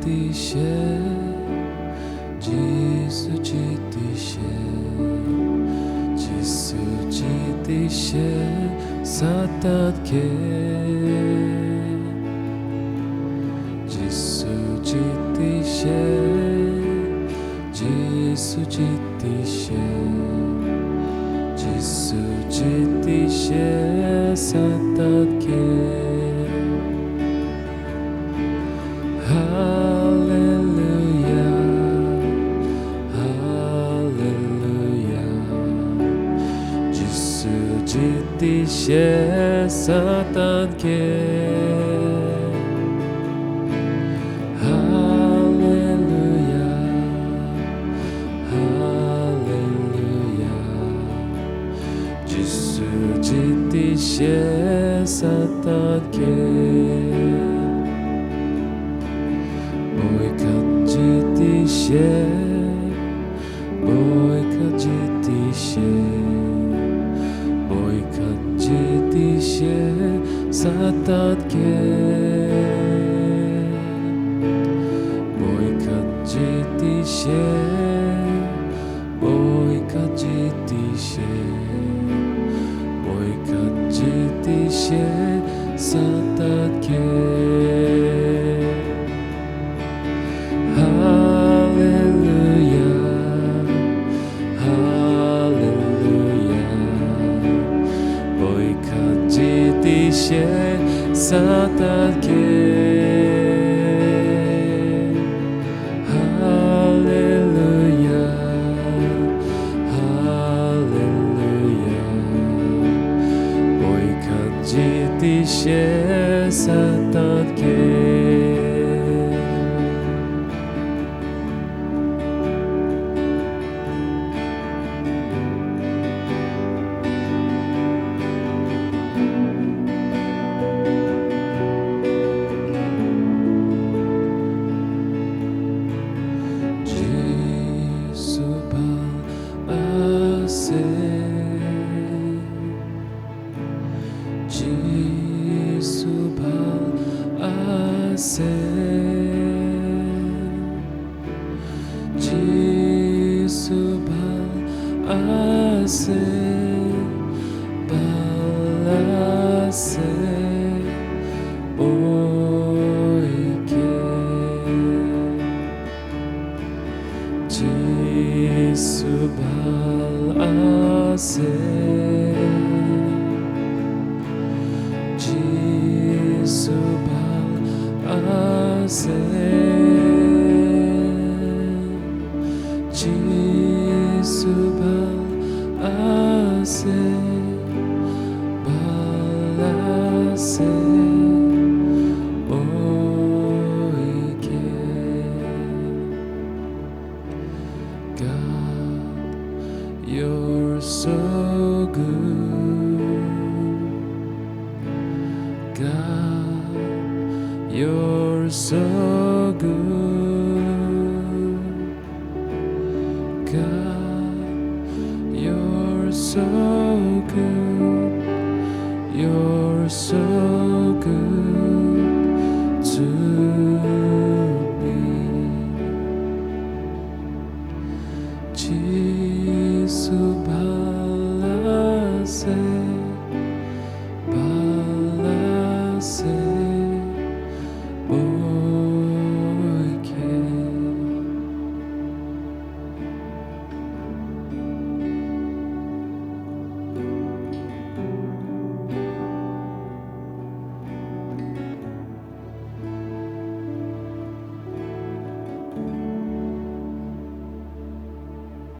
지티시에 지수 지티시에 지수 지티시에 사탄께 지수 지티시에 지수 지티시에 지수 지티시에 사탄께 지티시에 사탄께 할렐루야 할렐루야 지수 지티시에 사탄께 보이카 지티시에 보이카 지티시에 지티시에 사탄께 보이카 지티시에 보이카 지티시에 보이카 지티시에 사탄께 지티시에 사탄께 할렐루야 할렐루야 보이카 지티시에 사탄께 You're so good, God, you're so good, God, you're so good, you're so good.